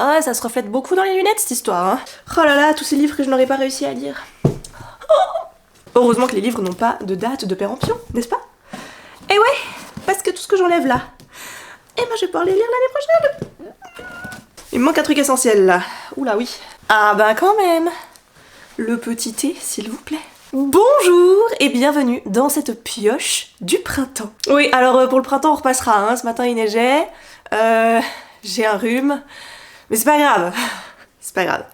Ah, ça se reflète beaucoup dans les lunettes cette histoire, hein. Oh là là, tous ces livres que je n'aurais pas réussi à lire. Heureusement que les livres n'ont pas de date de péremption, n'est-ce pas? Et ouais, parce que tout ce que j'enlève là, eh ben je vais pouvoir les lire l'année prochaine. Il me manque un truc essentiel là. Oula oui. Ah ben quand même. Le petit thé, s'il vous plaît. Bonjour et bienvenue dans cette pioche du printemps. Oui, alors pour le printemps on repassera, hein. Ce matin il neigeait, j'ai un rhume, mais c'est pas grave, c'est pas grave.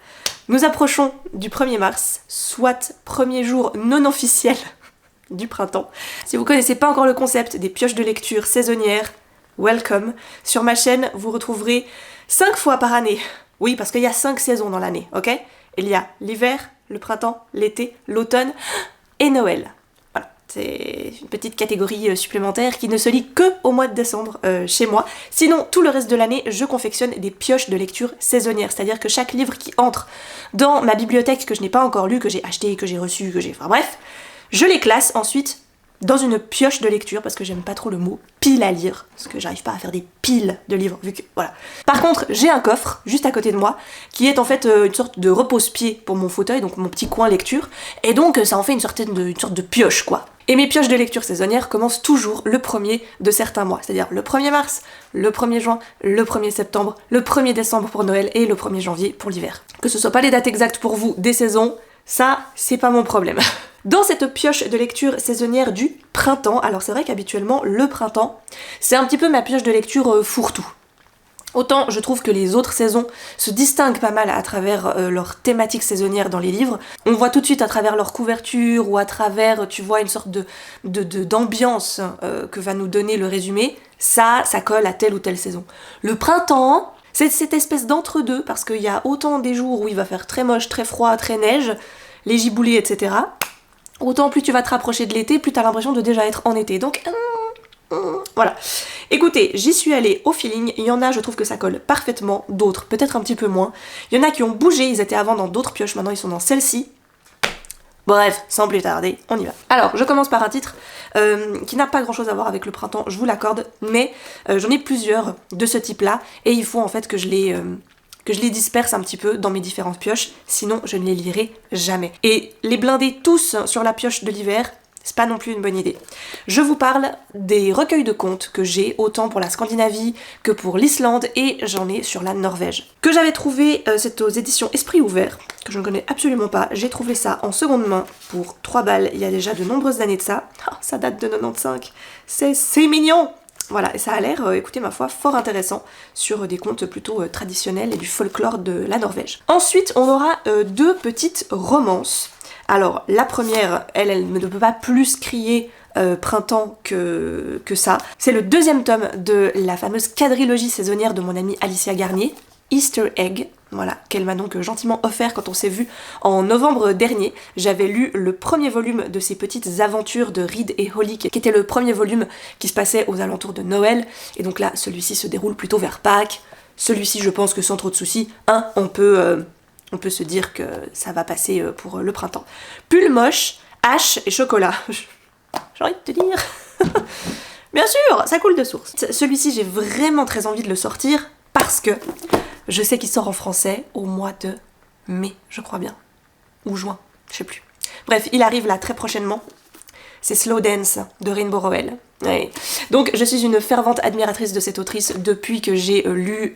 Nous approchons du 1er mars, soit premier jour non officiel du printemps. Si vous connaissez pas encore le concept des pioches de lecture saisonnières, welcome. Sur ma chaîne, vous retrouverez 5 fois par année. Oui, parce qu'il y a 5 saisons dans l'année, ok? Il y a l'hiver, le printemps, l'été, l'automne et Noël. Voilà, c'est une petite catégorie supplémentaire qui ne se lit que au mois de décembre chez moi. Sinon, tout le reste de l'année, je confectionne des pioches de lecture saisonnières. C'est-à-dire que chaque livre qui entre dans ma bibliothèque que je n'ai pas encore lu, que j'ai acheté, que j'ai reçu, que j'ai... Enfin bref, je les classe ensuite dans une pioche de lecture, parce que j'aime pas trop le mot pile à lire, parce que j'arrive pas à faire des piles de livres, vu que... Voilà. Par contre, j'ai un coffre, juste à côté de moi, qui est en fait une sorte de repose-pied pour mon fauteuil, donc mon petit coin lecture, et donc ça en fait une sorte de pioche, quoi. Et mes pioches de lecture saisonnières commencent toujours le 1er de certains mois, c'est-à-dire le 1er mars, le 1er juin, le 1er septembre, le 1er décembre pour Noël, et le 1er janvier pour l'hiver. Que ce soit pas les dates exactes pour vous des saisons, ça, c'est pas mon problème. Dans cette pioche de lecture saisonnière du printemps, alors c'est vrai qu'habituellement, le printemps, c'est un petit peu ma pioche de lecture fourre-tout. Autant je trouve que les autres saisons se distinguent pas mal à travers leur thématique saisonnière dans les livres. On voit tout de suite à travers leur couverture ou à travers, tu vois, une sorte d'ambiance que va nous donner le résumé. Ça colle à telle ou telle saison. Le printemps, c'est cette espèce d'entre-deux, parce qu'il y a autant des jours où il va faire très moche, très froid, très neige, les giboulées, etc. Autant plus tu vas te rapprocher de l'été, plus t'as l'impression de déjà être en été. Donc, voilà. Écoutez, j'y suis allée au feeling. Il y en a, je trouve que ça colle parfaitement. D'autres, peut-être un petit peu moins. Il y en a qui ont bougé, ils étaient avant dans d'autres pioches, maintenant ils sont dans celle-ci. Bref, sans plus tarder, on y va. Alors, je commence par un titre qui n'a pas grand-chose à voir avec le printemps, je vous l'accorde, mais j'en ai plusieurs de ce type-là, et il faut en fait que je les disperse un petit peu dans mes différentes pioches, sinon je ne les lirai jamais. Et les blinder tous sur la pioche de l'hiver, c'est pas non plus une bonne idée. Je vous parle des recueils de contes que j'ai, autant pour la Scandinavie que pour l'Islande, et j'en ai sur la Norvège. Que j'avais trouvé, c'est aux éditions Esprit Ouvert, que je ne connais absolument pas. J'ai trouvé ça en seconde main pour 3 balles, il y a déjà de nombreuses années de ça. Oh, ça date de 95, c'est mignon! Voilà, et ça a l'air, écoutez ma foi, fort intéressant sur des contes plutôt traditionnels et du folklore de la Norvège. Ensuite, on aura 2 petites romances. Alors, la première, elle ne peut pas plus crier printemps que ça. C'est le 2e tome de la fameuse quadrilogie saisonnière de mon amie Alicia Garnier, Easter Egg, voilà, qu'elle m'a donc gentiment offert quand on s'est vu en novembre dernier. J'avais lu le 1er volume de ces petites aventures de Reed et Holly, qui était le 1er volume qui se passait aux alentours de Noël, et donc là, celui-ci se déroule plutôt vers Pâques. Celui-ci, je pense que sans trop de soucis, hein, on peut se dire que ça va passer pour le printemps. Pull moche, hache et chocolat. J'ai envie de te dire... Bien sûr, ça coule de source. Celui-ci, j'ai vraiment très envie de le sortir, parce que je sais qu'il sort en français au mois de mai, je crois bien. Ou juin, je sais plus. Bref, il arrive là très prochainement. C'est Slow Dance de Rainbow Rowell. Ouais. Donc je suis une fervente admiratrice de cette autrice depuis que j'ai lu...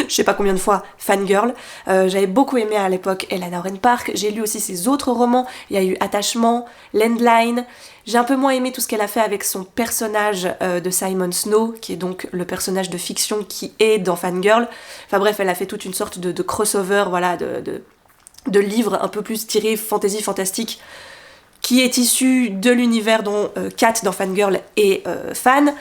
je sais pas combien de fois, Fangirl. J'avais beaucoup aimé à l'époque Helena Oren Park. J'ai lu aussi ses autres romans. Il y a eu Attachement, Landline. J'ai un peu moins aimé tout ce qu'elle a fait avec son personnage de Simon Snow, qui est donc le personnage de fiction qui est dans Fangirl. Enfin bref, elle a fait toute une sorte de crossover, voilà, de livres un peu plus tirés fantasy fantastique, qui est issu de l'univers dont Kat dans Fangirl est fan.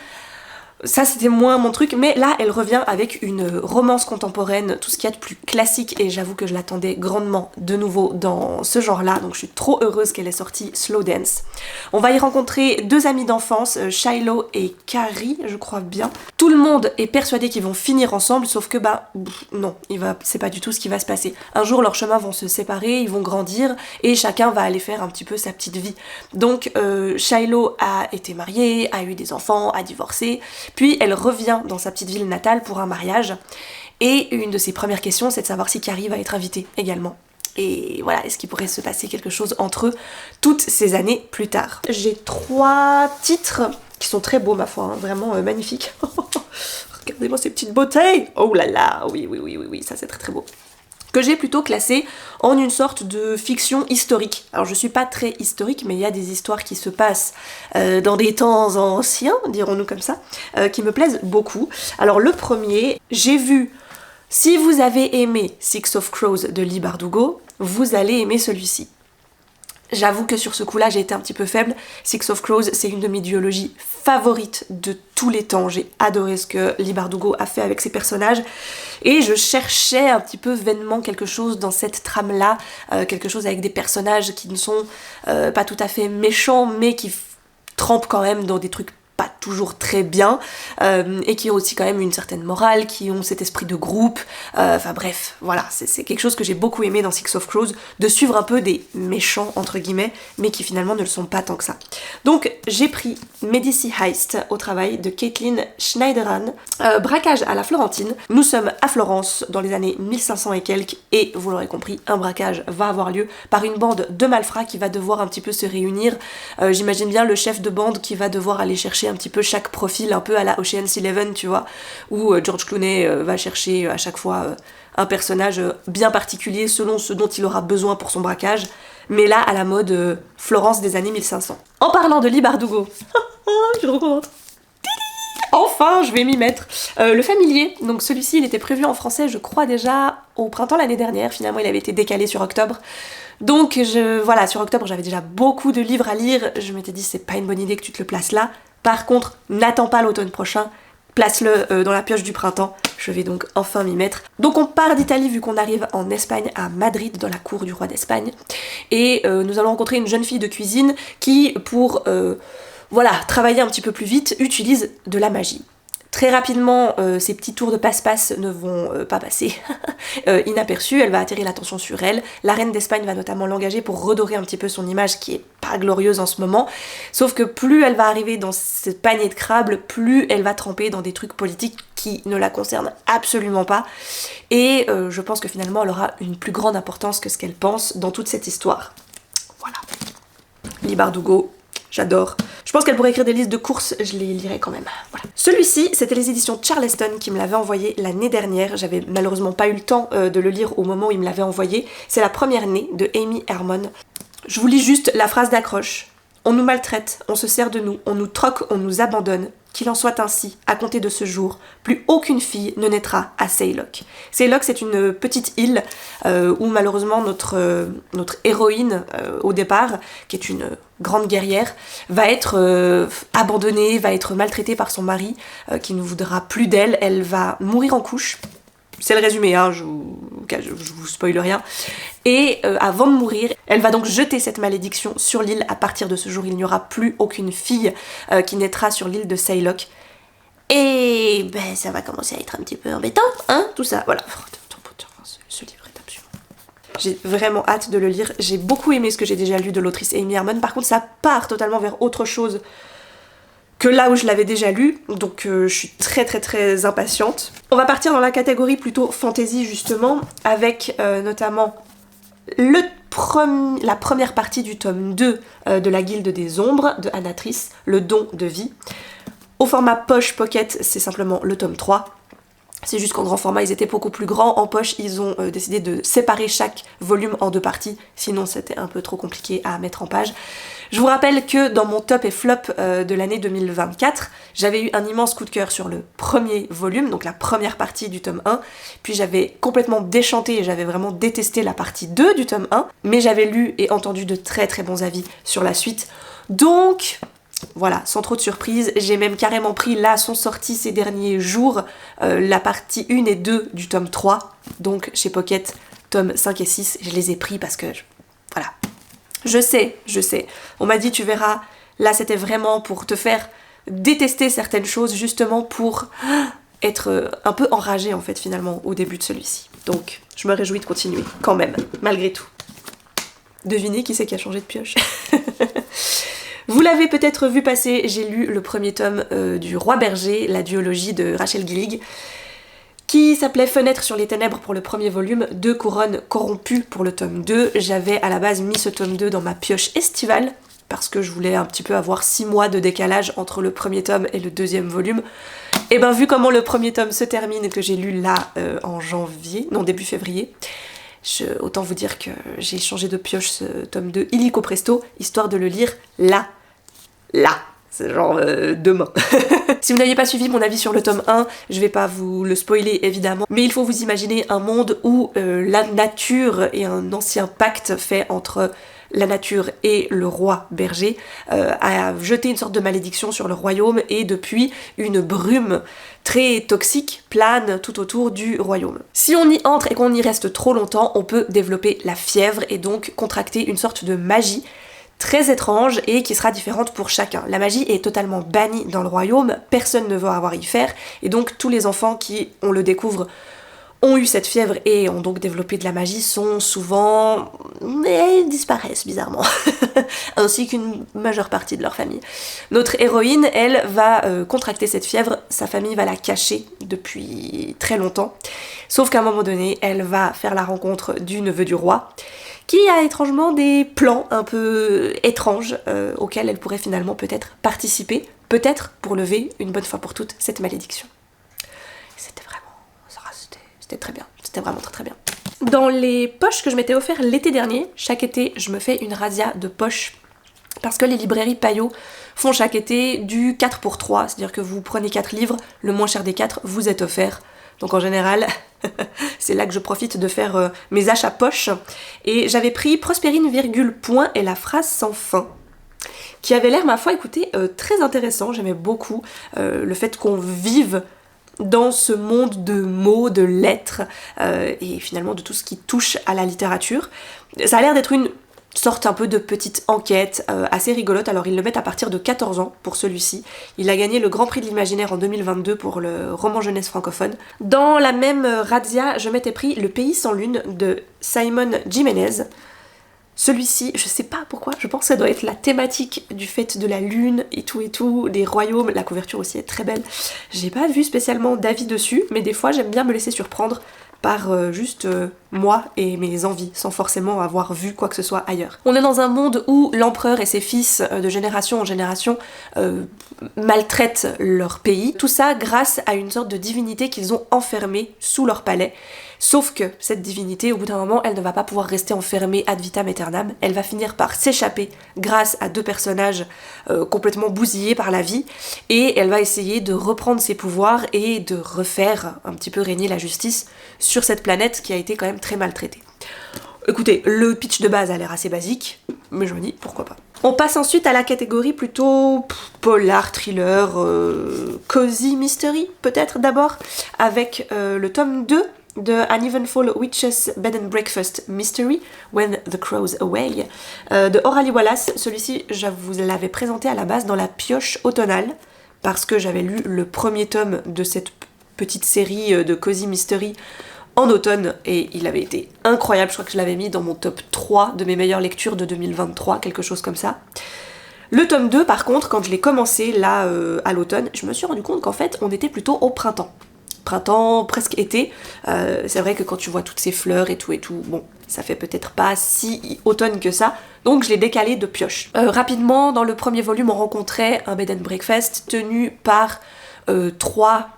Ça c'était moins mon truc, mais là elle revient avec une romance contemporaine, tout ce qu'il y a de plus classique, et j'avoue que je l'attendais grandement de nouveau dans ce genre-là, donc je suis trop heureuse qu'elle ait sorti Slow Dance. On va y rencontrer 2 amis d'enfance, Shiloh et Carrie, je crois bien. Tout le monde est persuadé qu'ils vont finir ensemble, sauf que non, c'est pas du tout ce qui va se passer. Un jour leurs chemins vont se séparer, ils vont grandir, et chacun va aller faire un petit peu sa petite vie. Donc Shiloh a été marié, a eu des enfants, a divorcé, puis elle revient dans sa petite ville natale pour un mariage. Et une de ses premières questions, c'est de savoir si Carrie va être invitée également. Et voilà, est-ce qu'il pourrait se passer quelque chose entre eux toutes ces années plus tard. J'ai 3 titres qui sont très beaux ma foi, hein, vraiment magnifiques. Regardez-moi ces petites beautés. Oh là là, oui, ça c'est très très beau. Que j'ai plutôt classé en une sorte de fiction historique. Alors je suis pas très historique, mais il y a des histoires qui se passent dans des temps anciens, dirons-nous comme ça, qui me plaisent beaucoup. Alors le premier, j'ai vu, si vous avez aimé Six of Crows de Leigh Bardugo, vous allez aimer celui-ci. J'avoue que sur ce coup-là, j'ai été un petit peu faible. Six of Crows, c'est une de mes duologies favorites de tous les temps. J'ai adoré ce que Leigh Bardugo a fait avec ses personnages. Et je cherchais un petit peu vainement quelque chose dans cette trame-là. Quelque chose avec des personnages qui ne sont pas tout à fait méchants, mais qui trempent quand même dans des trucs pas toujours très bien, et qui ont aussi quand même une certaine morale, qui ont cet esprit de groupe, enfin bref, voilà, c'est quelque chose que j'ai beaucoup aimé dans Six of Crows, de suivre un peu des méchants, entre guillemets, mais qui finalement ne le sont pas tant que ça. Donc j'ai pris Medici Heist au travail de Caitlin Schneiderhan, braquage à la Florentine. Nous sommes à Florence dans les années 1500 et quelques, et vous l'aurez compris, un braquage va avoir lieu par une bande de malfrats qui va devoir un petit peu se réunir. J'imagine bien le chef de bande qui va devoir aller chercher un petit peu chaque profil, un peu à la Ocean's 11, tu vois, où George Clooney va chercher à chaque fois un personnage bien particulier selon ce dont il aura besoin pour son braquage, mais là à la mode Florence des années 1500. En parlant de Leigh Bardugo, je suis trop contente. Enfin, je vais m'y mettre. Le Familier, donc celui-ci il était prévu en français je crois déjà au printemps l'année dernière, finalement il avait été décalé sur octobre. Donc voilà, sur octobre j'avais déjà beaucoup de livres à lire, je m'étais dit c'est pas une bonne idée que tu te le places là. Par contre, n'attends pas l'automne prochain, place-le dans la pioche du printemps, je vais donc enfin m'y mettre. Donc on part d'Italie vu qu'on arrive en Espagne, à Madrid, dans la cour du roi d'Espagne, et nous allons rencontrer une jeune fille de cuisine qui, pour voilà, travailler un petit peu plus vite, utilise de la magie. Très rapidement, ces petits tours de passe-passe ne vont pas passer inaperçus, elle va attirer l'attention sur elle. La reine d'Espagne va notamment l'engager pour redorer un petit peu son image qui est pas glorieuse en ce moment. Sauf que plus elle va arriver dans ce panier de crabes, plus elle va tremper dans des trucs politiques qui ne la concernent absolument pas. Et je pense que finalement elle aura une plus grande importance que ce qu'elle pense dans toute cette histoire. Voilà. Leigh Bardugo, j'adore. Je pense qu'elle pourrait écrire des listes de courses, je les lirai quand même. Voilà. Celui-ci, c'était les éditions Charleston qui me l'avaient envoyé l'année dernière. J'avais malheureusement pas eu le temps de le lire au moment où ils me l'avaient envoyé. C'est La première née de Amy Hermon. Je vous lis juste la phrase d'accroche. On nous maltraite, on se sert de nous, on nous troque, on nous abandonne. Qu'il en soit ainsi, à compter de ce jour, plus aucune fille ne naîtra à Saylock. Saylock, c'est une petite île où malheureusement notre héroïne au départ, qui est une grande guerrière, va être abandonnée, va être maltraitée par son mari, qui ne voudra plus d'elle. Elle va mourir en couche. C'est le résumé, hein, je vous spoile rien. Et avant de mourir, elle va donc jeter cette malédiction sur l'île. À partir de ce jour, il n'y aura plus aucune fille qui naîtra sur l'île de Saylock. Et ben ça va commencer à être un petit peu embêtant, hein, tout ça, voilà. Ce livre est absolument... J'ai vraiment hâte de le lire. J'ai beaucoup aimé ce que j'ai déjà lu de l'autrice Amy Hermon. Par contre, ça part totalement vers autre chose que là où je l'avais déjà lu, donc je suis très impatiente. On va partir dans la catégorie plutôt fantasy justement, avec notamment la première partie du tome 2 de la Guilde des Ombres de Anatrice, Le Don de Vie. Au format poche pocket, c'est simplement le tome 3. C'est juste qu'en grand format, ils étaient beaucoup plus grands. En poche, ils ont décidé de séparer chaque volume en 2 parties. Sinon, c'était un peu trop compliqué à mettre en page. Je vous rappelle que dans mon top et flop de l'année 2024, j'avais eu un immense coup de cœur sur le premier volume, donc la première partie du tome 1. Puis j'avais complètement déchanté et j'avais vraiment détesté la partie 2 du tome 1. Mais j'avais lu et entendu de très bons avis sur la suite. Donc... voilà, sans trop de surprise, j'ai même carrément pris, là, sont sortis ces derniers jours, la partie 1 et 2 du tome 3, donc chez Pocket, tome 5 et 6, je les ai pris parce que, voilà. Je sais, on m'a dit, tu verras, là c'était vraiment pour te faire détester certaines choses, justement pour être un peu enragée en fait finalement au début de celui-ci. Donc, je me réjouis de continuer, quand même, malgré tout. Devinez qui c'est qui a changé de pioche. Vous l'avez peut-être vu passer, j'ai lu le premier tome du Roi Berger, la duologie de Rachel Gillig, qui s'appelait Fenêtre sur les ténèbres pour le premier volume, Deux couronnes corrompues pour le tome 2. J'avais à la base mis ce tome 2 dans ma pioche estivale, parce que je voulais un petit peu avoir 6 mois de décalage entre le premier tome et le deuxième volume. Et ben vu comment le premier tome se termine, que j'ai lu là en janvier, non début février, autant vous dire que j'ai changé de pioche ce tome 2 illico presto, histoire de le lire là. C'est genre demain. Si vous n'aviez pas suivi mon avis sur le tome 1, je vais pas vous le spoiler évidemment, mais il faut vous imaginer un monde où la nature et un ancien pacte fait entre la nature et le roi berger a jeté une sorte de malédiction sur le royaume et depuis une brume très toxique plane tout autour du royaume. Si on y entre et qu'on y reste trop longtemps, on peut développer la fièvre et donc contracter une sorte de magie très étrange et qui sera différente pour chacun. La magie est totalement bannie dans le royaume, personne ne veut avoir à y faire, et donc tous les enfants qui, on le découvre, ont eu cette fièvre et ont donc développé de la magie sont souvent... mais disparaissent bizarrement, ainsi qu'une majeure partie de leur famille. Notre héroïne, elle, va contracter cette fièvre, sa famille va la cacher depuis très longtemps, sauf qu'à un moment donné, elle va faire la rencontre du neveu du roi, qui a étrangement des plans un peu étranges auxquels elle pourrait finalement peut-être participer, peut-être pour lever une bonne fois pour toutes cette malédiction. C'était vraiment... c'était très bien, c'était vraiment très bien. Dans les poches que je m'étais offert l'été dernier, chaque été je me fais une razzia de poches parce que les librairies Payot font chaque été du 4 pour 3, c'est-à-dire que vous prenez 4 livres, le moins cher des 4 vous est offert. Donc en général, c'est là que je profite de faire mes achats poche. Et j'avais pris Prospérine, point et la phrase sans fin, qui avait l'air, ma foi, écoutez, très intéressant. J'aimais beaucoup le fait qu'on vive dans ce monde de mots, de lettres, et finalement de tout ce qui touche à la littérature. Ça a l'air d'être une sorte un peu de petite enquête assez rigolote. Alors ils le mettent à partir de 14 ans pour celui-ci. Il a gagné le Grand Prix de l'Imaginaire en 2022 pour le roman jeunesse francophone. Dans la même razzia, je m'étais pris Le Pays sans lune de Simon Jiménez. Celui-ci, je sais pas pourquoi, je pense que ça doit être la thématique du fait de la lune et tout, des royaumes, la couverture aussi est très belle. J'ai pas vu spécialement d'avis dessus, mais des fois j'aime bien me laisser surprendre par juste moi et mes envies, sans forcément avoir vu quoi que ce soit ailleurs. On est dans un monde où l'empereur et ses fils, de génération en génération, maltraitent leur pays. Tout ça grâce à une sorte de divinité qu'ils ont enfermée sous leur palais. Sauf que cette divinité, au bout d'un moment, elle ne va pas pouvoir rester enfermée ad vitam aeternam, elle va finir par s'échapper grâce à 2 personnages complètement bousillés par la vie, et elle va essayer de reprendre ses pouvoirs et de refaire un petit peu régner la justice sur cette planète qui a été quand même très maltraitée. Écoutez, le pitch de base a l'air assez basique, mais je me dis pourquoi pas. On passe ensuite à la catégorie plutôt polar, thriller, cozy mystery peut-être d'abord, avec le tome 2 de An Eventful Witch's Bed and Breakfast Mystery, When the Crows Away, de Aurélie Wallace. Celui-ci, je vous l'avais présenté à la base dans la pioche automnale, parce que j'avais lu le premier tome de cette petite série de cozy mystery en automne, et il avait été incroyable. Je crois que je l'avais mis dans mon top 3 de mes meilleures lectures de 2023, quelque chose comme ça. Le tome 2, par contre, quand je l'ai commencé là à l'automne, je me suis rendu compte qu'en fait, on était plutôt au printemps. Printemps, presque été. C'est vrai que quand tu vois toutes ces fleurs et tout, bon, ça fait peut-être pas si automne que ça, donc je l'ai décalé de pioche. Rapidement, dans le premier volume, on rencontrait un bed and breakfast tenu par 3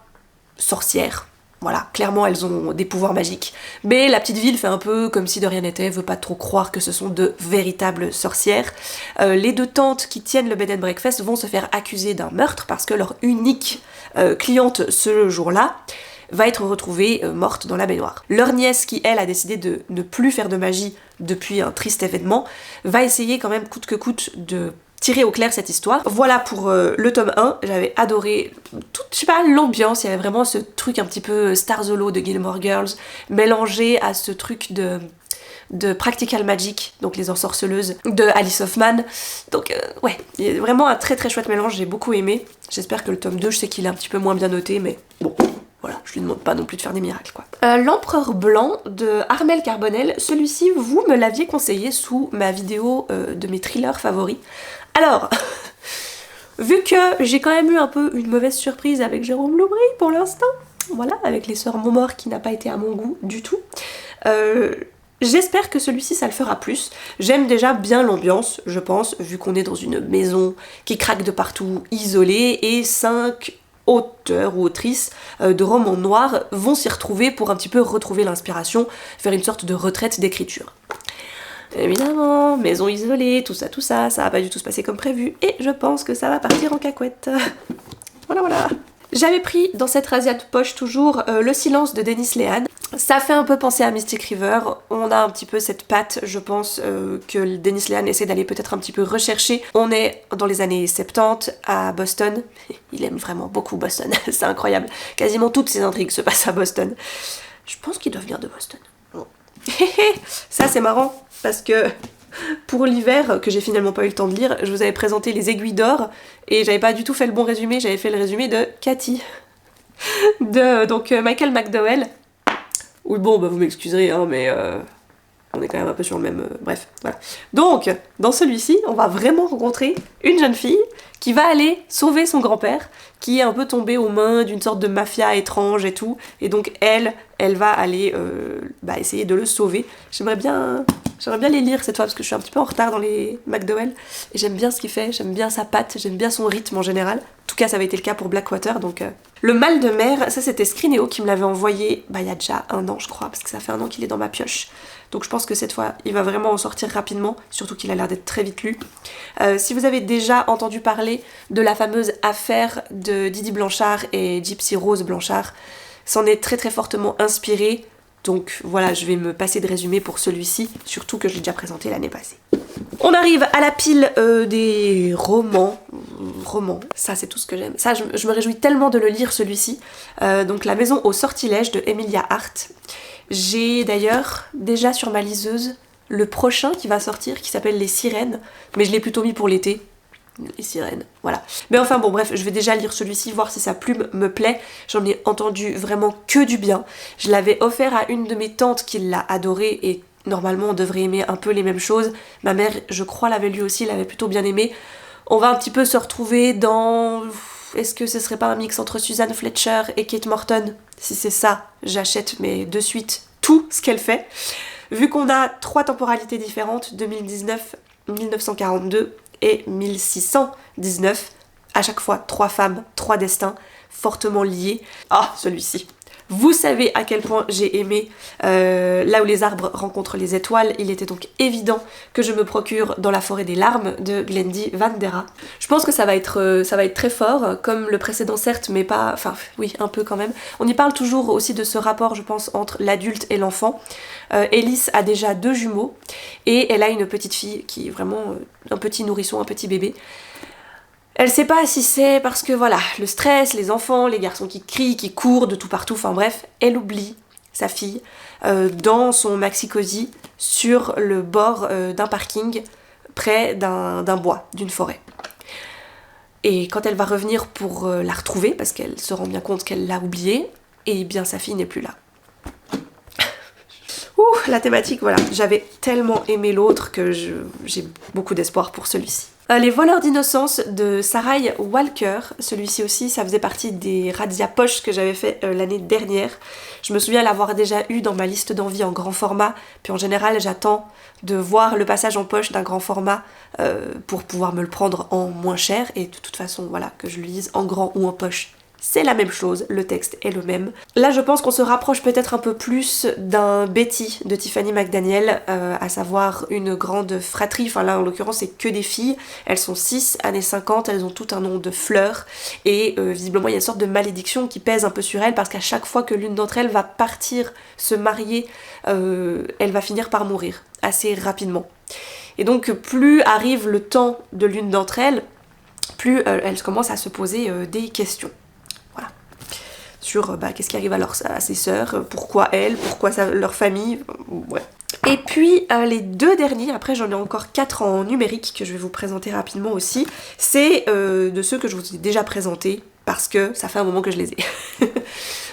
sorcières. Voilà, clairement elles ont des pouvoirs magiques. Mais la petite ville fait un peu comme si de rien n'était, veut pas trop croire que ce sont de véritables sorcières. Les 2 tantes qui tiennent le bed and breakfast vont se faire accuser d'un meurtre parce que leur unique cliente ce jour-là va être retrouvée morte dans la baignoire. Leur nièce, qui elle a décidé de ne plus faire de magie depuis un triste événement, va essayer quand même coûte que coûte de tirer au clair cette histoire. Voilà pour le tome 1, j'avais adoré toute, je sais pas, l'ambiance, il y avait vraiment ce truc un petit peu Stars Hollow de Gilmore Girls, mélangé à ce truc de Practical Magic, donc les ensorceleuses, de Alice Hoffman. Donc ouais, il y a vraiment un très très chouette mélange, j'ai beaucoup aimé. J'espère que le tome 2, je sais qu'il est un petit peu moins bien noté, mais bon, voilà, je lui demande pas non plus de faire des miracles quoi. L'Empereur Blanc de Armelle Carbonel, celui-ci vous me l'aviez conseillé sous ma vidéo de mes thrillers favoris. Alors, vu que j'ai quand même eu un peu une mauvaise surprise avec Jérôme Loubry pour l'instant, Voilà, avec les sœurs Momor qui n'a pas été à mon goût du tout. J'espère que celui-ci ça le fera plus. J'aime déjà bien l'ambiance, je pense, vu qu'on est dans une maison qui craque de partout, isolée, et 5 auteurs ou autrices de romans noirs vont s'y retrouver pour un petit peu retrouver l'inspiration, faire une sorte de retraite d'écriture. Évidemment, maison isolée, tout ça va pas du tout se passer comme prévu, et je pense que ça va partir en cacahuète. Voilà. J'avais pris dans cette razzia de poche toujours Le silence de Dennis Lehane. Ça fait un peu penser à Mystic River, on a un petit peu cette patte, je pense, que Dennis Lehane essaie d'aller peut-être un petit peu rechercher. On est dans les années 70 à Boston, il aime vraiment beaucoup Boston, c'est incroyable. Quasiment toutes ses intrigues se passent à Boston. Je pense qu'il doit venir de Boston. Bon. Ça c'est marrant, parce que pour l'hiver, que j'ai finalement pas eu le temps de lire, je vous avais présenté Les Aiguilles d'Or, et j'avais pas du tout fait le bon résumé, j'avais fait le résumé de Cathy, de donc Michael McDowell. Oui bon, bah vous m'excuserez, hein, mais on est quand même un peu sur le même... bref, voilà. Donc, dans celui-ci, on va vraiment rencontrer une jeune fille qui va aller sauver son grand-père, qui est un peu tombé aux mains d'une sorte de mafia étrange et tout, et donc elle va aller essayer de le sauver. J'aimerais bien les lire cette fois, parce que je suis un petit peu en retard dans les McDowell, et j'aime bien ce qu'il fait, j'aime bien sa patte, j'aime bien son rythme en général. En tout cas, ça avait été le cas pour Blackwater, donc... Le mal de mer, ça c'était Scrineo qui me l'avait envoyé il y a déjà 1 an je crois, parce que ça fait 1 an qu'il est dans ma pioche. Donc je pense que cette fois, il va vraiment en sortir rapidement, surtout qu'il a l'air d'être très vite lu. Si vous avez déjà entendu parler de la fameuse affaire de Didi Blanchard et Gypsy Rose Blanchard, s'en est très très fortement inspiré. Donc voilà, je vais me passer de résumé pour celui-ci, surtout que je l'ai déjà présenté l'année passée. On arrive à la pile des romans, ça c'est tout ce que j'aime. Ça, je me réjouis tellement de le lire celui-ci. Donc La Maison au sortilège de Emilia Hart. J'ai d'ailleurs déjà sur ma liseuse le prochain qui va sortir, qui s'appelle Les Sirènes, mais je l'ai plutôt mis pour l'été. Les sirènes, voilà. Mais enfin bon, bref, je vais déjà lire celui-ci, voir si sa plume me plaît. J'en ai entendu vraiment que du bien. Je l'avais offert à une de mes tantes qui l'a adoré, et normalement on devrait aimer un peu les mêmes choses. Ma mère, je crois, l'avait lu aussi, l'avait plutôt bien aimé. On va un petit peu se retrouver dans... Est-ce que ce serait pas un mix entre Suzanne Fletcher et Kate Morton? Si c'est ça, j'achète, mais de suite, tout ce qu'elle fait. Vu qu'on a 3 temporalités différentes, 2019, 1942 et 1619, à chaque fois 3 femmes, 3 destins fortement liés. Ah, celui-ci. Vous savez à quel point j'ai aimé Là où les arbres rencontrent les étoiles. Il était donc évident que je me procure Dans la forêt des larmes de Glendy Van Dera. Je pense que ça va être très fort, comme le précédent certes, mais pas... Enfin oui, un peu quand même. On y parle toujours aussi de ce rapport, je pense, entre l'adulte et l'enfant. Ellis a déjà 2 jumeaux, et elle a une petite fille qui est vraiment un petit nourrisson, un petit bébé. Elle sait pas si c'est parce que voilà, le stress, les enfants, les garçons qui crient, qui courent de tout partout, enfin bref, elle oublie sa fille dans son maxi-cosy sur le bord d'un parking près d'un bois, d'une forêt. Et quand elle va revenir pour la retrouver, parce qu'elle se rend bien compte qu'elle l'a oubliée, et bien sa fille n'est plus là. Ouh, la thématique, voilà. J'avais tellement aimé l'autre que j'ai beaucoup d'espoir pour celui-ci. Les voleurs d'innocence de Sarai Walker, celui-ci aussi, ça faisait partie des razzia poche que j'avais fait l'année dernière. Je me souviens l'avoir déjà eu dans ma liste d'envie en grand format, puis en général j'attends de voir le passage en poche d'un grand format pour pouvoir me le prendre en moins cher, et de toute façon, voilà, que je le lise en grand ou en poche, c'est la même chose, le texte est le même. Là je pense qu'on se rapproche peut-être un peu plus d'un Betty de Tiffany McDaniel, à savoir une grande fratrie, enfin là en l'occurrence c'est que des filles, elles sont 6, années 50, elles ont tout un nom de fleurs, et visiblement il y a une sorte de malédiction qui pèse un peu sur elles, parce qu'à chaque fois que l'une d'entre elles va partir se marier, elle va finir par mourir, assez rapidement. Et donc plus arrive le temps de l'une d'entre elles, plus elles commencent à se poser des questions. Sur qu'est-ce qui arrive à ses sœurs, pourquoi elles, pourquoi leur famille, ouais. Et puis les 2 derniers, après j'en ai encore 4 en numérique que je vais vous présenter rapidement aussi, c'est de ceux que je vous ai déjà présentés, parce que ça fait un moment que je les ai.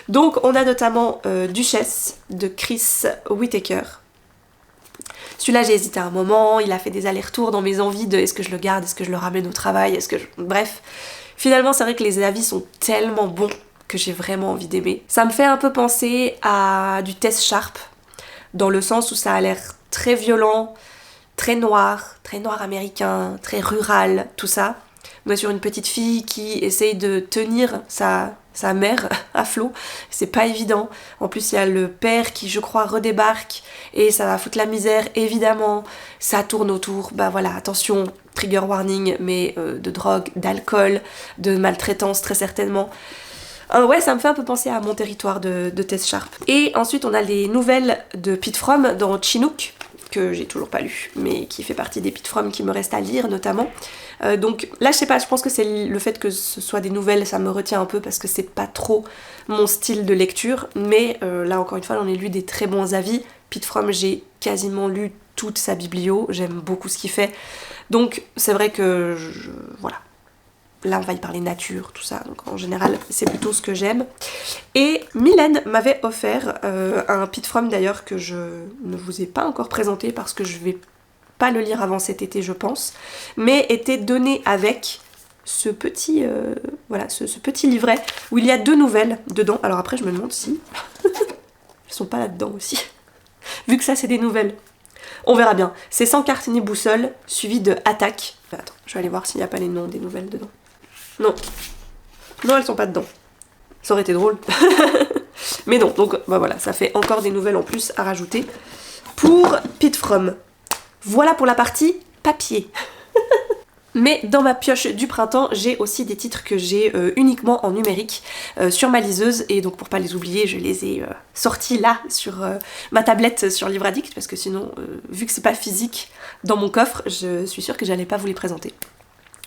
Donc on a notamment Duchesse de Chris Whittaker. Celui-là j'ai hésité un moment, il a fait des allers-retours dans mes envies de est-ce que je le garde, est-ce que je le ramène au travail, bref. Finalement c'est vrai que les avis sont tellement bons que j'ai vraiment envie d'aimer. Ça me fait un peu penser à du Tess Sharp, dans le sens où ça a l'air très violent, très noir américain, très rural, tout ça. On est sur une petite fille qui essaye de tenir sa mère à flot, c'est pas évident. En plus il y a le père qui je crois redébarque et ça va foutre la misère évidemment. Ça tourne autour, bah voilà, attention, trigger warning, mais de drogue, d'alcool, de maltraitance très certainement. Ouais, ça me fait un peu penser à Mon territoire de Tess Sharp. Et ensuite on a les nouvelles de Pete Fromm dans Chinook, que j'ai toujours pas lu, mais qui fait partie des Pete Fromm qui me restent à lire notamment. Donc là je sais pas, je pense que c'est le fait que ce soit des nouvelles, ça me retient un peu parce que c'est pas trop mon style de lecture, mais là encore une fois j'en ai lu des très bons avis. Pete Fromm, j'ai quasiment lu toute sa biblio, j'aime beaucoup ce qu'il fait, donc c'est vrai que voilà. Là on va y parler nature, tout ça, donc en général c'est plutôt ce que j'aime. Et Mylène m'avait offert un Pete Fromm d'ailleurs que je ne vous ai pas encore présenté parce que je vais pas le lire avant cet été je pense, mais était donné avec ce petit, voilà, ce petit livret où il y a 2 nouvelles dedans. Alors après je me demande si elles sont pas là-dedans aussi, vu que ça c'est des nouvelles. On verra bien. C'est Sans carte ni boussole, suivi de Attaque. Attends, je vais aller voir s'il n'y a pas les noms des nouvelles dedans. Non. Non, elles sont pas dedans. Ça aurait été drôle. Mais non, donc bah voilà, ça fait encore des nouvelles en plus à rajouter pour Pete Fromm. Voilà pour la partie papier. Mais dans ma pioche du printemps, j'ai aussi des titres que j'ai uniquement en numérique sur ma liseuse, et donc pour pas les oublier, je les ai sortis là sur ma tablette sur Livre Addict, parce que sinon, vu que c'est pas physique dans mon coffre, je suis sûre que j'allais pas vous les présenter.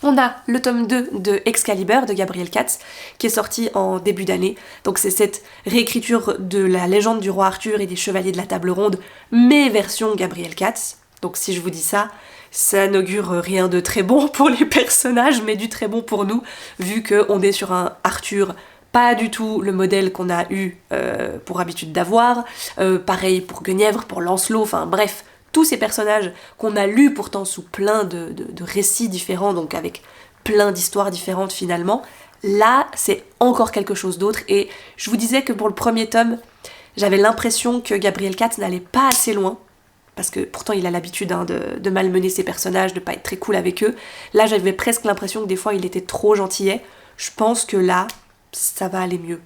On a le tome 2 de Excalibur de Gabriel Katz qui est sorti en début d'année. Donc c'est cette réécriture de la légende du roi Arthur et des chevaliers de la table ronde, mais version Gabriel Katz. Donc si je vous dis ça, ça n'augure rien de très bon pour les personnages, mais du très bon pour nous, vu qu'on est sur un Arthur pas du tout le modèle qu'on a eu pour habitude d'avoir. Pareil pour Guenièvre, pour Lancelot, enfin bref, tous ces personnages qu'on a lus pourtant sous plein de récits différents, donc avec plein d'histoires différentes finalement, là c'est encore quelque chose d'autre. Et je vous disais que pour le premier tome, j'avais l'impression que Gabriel Katz n'allait pas assez loin, parce que pourtant il a l'habitude de malmener ses personnages, de pas être très cool avec eux. Là j'avais presque l'impression que des fois il était trop gentillet. Je pense que là, ça va aller mieux.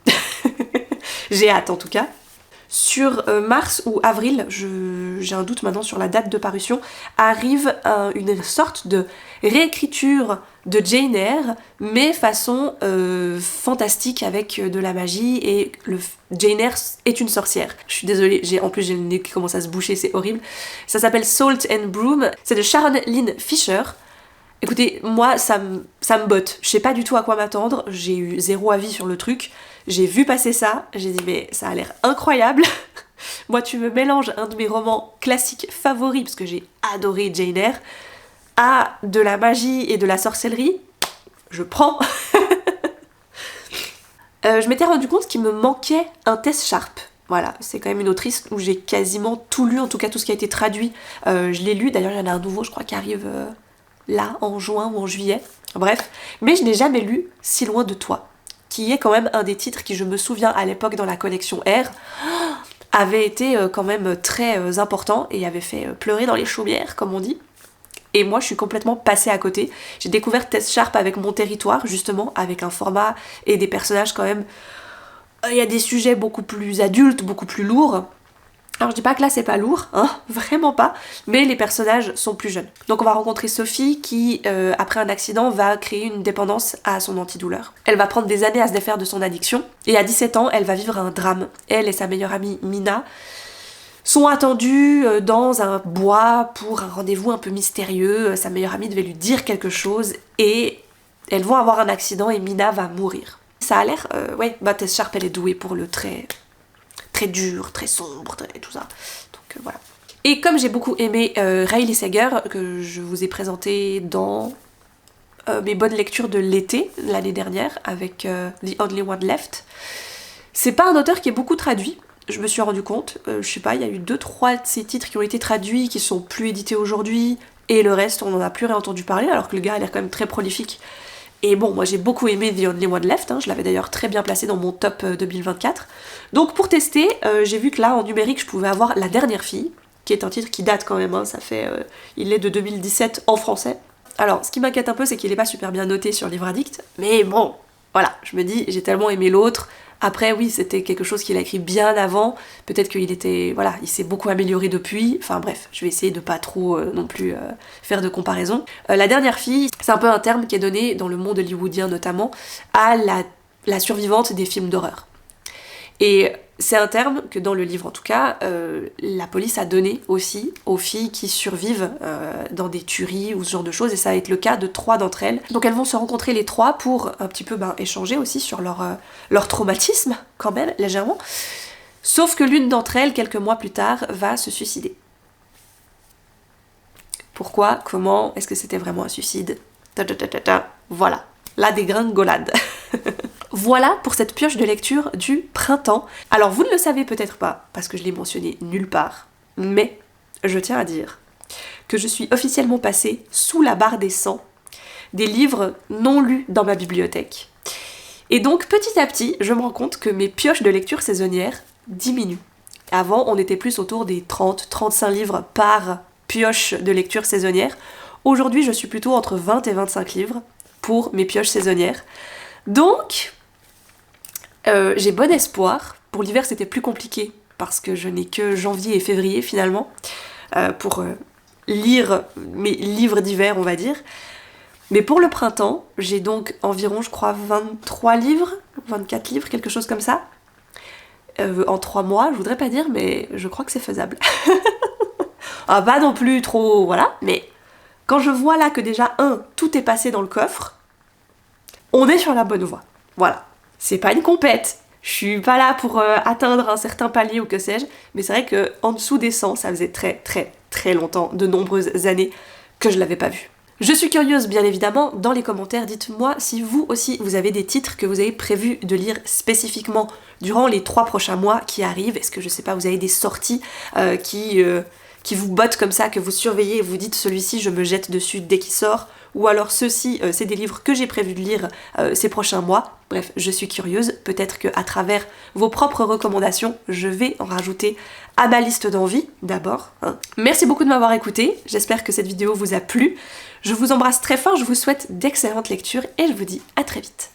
J'ai hâte en tout cas. Sur mars ou avril, j'ai un doute maintenant sur la date de parution, arrive une sorte de réécriture de Jane Eyre, mais façon fantastique avec de la magie, et Jane Eyre est une sorcière. Je suis désolée, en plus j'ai le nez qui commence à se boucher, c'est horrible. Ça s'appelle Salt and Broom, c'est de Sharon Lynn Fisher. Écoutez, moi ça me botte, je sais pas du tout à quoi m'attendre, j'ai eu 0 avis sur le truc, j'ai vu passer ça, j'ai dit mais ça a l'air incroyable. Moi tu me mélanges un de mes romans classiques favoris, parce que j'ai adoré Jane Eyre, à de la magie et de la sorcellerie, je prends. Je m'étais rendu compte qu'il me manquait un Tess Sharp. Voilà, c'est quand même une autrice où j'ai quasiment tout lu, en tout cas tout ce qui a été traduit. Je l'ai lu, d'ailleurs il y en a un nouveau je crois qui arrive là en juin ou en juillet, bref. Mais je n'ai jamais lu Si loin de toi, qui est quand même un des titres qui, je me souviens à l'époque dans la collection R, avait été quand même très important et avait fait pleurer dans les chaumières comme on dit. Et moi je suis complètement passée à côté. J'ai découvert Tess Sharp avec Mon territoire, justement, avec un format et des personnages quand même... Il y a des sujets beaucoup plus adultes, beaucoup plus lourds. Alors je dis pas que là c'est pas lourd, hein, vraiment pas, mais les personnages sont plus jeunes. Donc on va rencontrer Sophie qui, après un accident, va créer une dépendance à son antidouleur. Elle va prendre des années à se défaire de son addiction, et à 17 ans, elle va vivre un drame. Elle et sa meilleure amie Mina sont attendues dans un bois pour un rendez-vous un peu mystérieux. Sa meilleure amie devait lui dire quelque chose, et elles vont avoir un accident et Mina va mourir. Ça a l'air, Tess Sharp elle est douée pour le très dur, très sombre, et tout ça. Donc voilà. Et comme j'ai beaucoup aimé Riley Sager, que je vous ai présenté dans mes bonnes lectures de l'été, l'année dernière, avec The Only One Left, c'est pas un auteur qui est beaucoup traduit, je me suis rendu compte. Je sais pas, il y a eu 2-3 de ces titres qui ont été traduits, qui sont plus édités aujourd'hui, et le reste, on n'en a plus réentendu parler, alors que le gars a l'air quand même très prolifique. Et bon, moi j'ai beaucoup aimé The Only One Left, hein, je l'avais d'ailleurs très bien placé dans mon top 2024. Donc pour tester, j'ai vu que là en numérique je pouvais avoir La Dernière Fille, qui est un titre qui date quand même, hein, ça fait, il est de 2017 en français. Alors ce qui m'inquiète un peu c'est qu'il est pas super bien noté sur Livre Addict, mais bon, voilà, je me dis j'ai tellement aimé l'autre. Après oui, c'était quelque chose qu'il a écrit bien avant, peut-être qu'il était, voilà, il s'est beaucoup amélioré depuis, enfin bref, je vais essayer de pas trop non plus faire de comparaison. La Dernière Fille, c'est un peu un terme qui est donné dans le monde hollywoodien notamment à la survivante des films d'horreur. Et c'est un terme que dans le livre en tout cas, la police a donné aussi aux filles qui survivent dans des tueries ou ce genre de choses, et ça va être le cas de 3 d'entre elles. Donc elles vont se rencontrer les 3 pour un petit peu échanger aussi sur leur traumatisme, quand même, légèrement. Sauf que l'une d'entre elles, quelques mois plus tard, va se suicider. Pourquoi? Comment? Est-ce que c'était vraiment un suicide? Voilà, la dégringolade. Voilà pour cette pioche de lecture du printemps. Alors vous ne le savez peut-être pas, parce que je l'ai mentionné nulle part, mais je tiens à dire que je suis officiellement passée sous la barre des 100 des livres non lus dans ma bibliothèque. Et donc petit à petit, je me rends compte que mes pioches de lecture saisonnière diminuent. Avant, on était plus autour des 30-35 livres par pioche de lecture saisonnière. Aujourd'hui, je suis plutôt entre 20 et 25 livres pour mes pioches saisonnières. Donc, j'ai bon espoir. Pour l'hiver, c'était plus compliqué parce que je n'ai que janvier et février finalement pour lire mes livres d'hiver, on va dire. Mais pour le printemps, j'ai donc environ, je crois, 23 livres, 24 livres, quelque chose comme ça. En 3 mois, je voudrais pas dire, mais je crois que c'est faisable. Ah, pas non plus trop, voilà, mais quand je vois là que déjà, tout est passé dans le coffre, on est sur la bonne voie. Voilà. C'est pas une compète. Je suis pas là pour atteindre un certain palier ou que sais-je, mais c'est vrai que en dessous des 100, ça faisait très très très longtemps, de nombreuses années, que je l'avais pas vu. Je suis curieuse, bien évidemment, dans les commentaires, dites-moi si vous aussi, vous avez des titres que vous avez prévu de lire spécifiquement durant les 3 prochains mois qui arrivent. Est-ce que, je sais pas, vous avez des sorties qui vous bottent comme ça, que vous surveillez et vous dites celui-ci, je me jette dessus dès qu'il sort, ou alors ceux-ci, c'est des livres que j'ai prévu de lire ces prochains mois. Bref, je suis curieuse, peut-être qu'à travers vos propres recommandations, je vais en rajouter à ma liste d'envie, d'abord. Merci beaucoup de m'avoir écouté, j'espère que cette vidéo vous a plu. Je vous embrasse très fort, je vous souhaite d'excellentes lectures et je vous dis à très vite.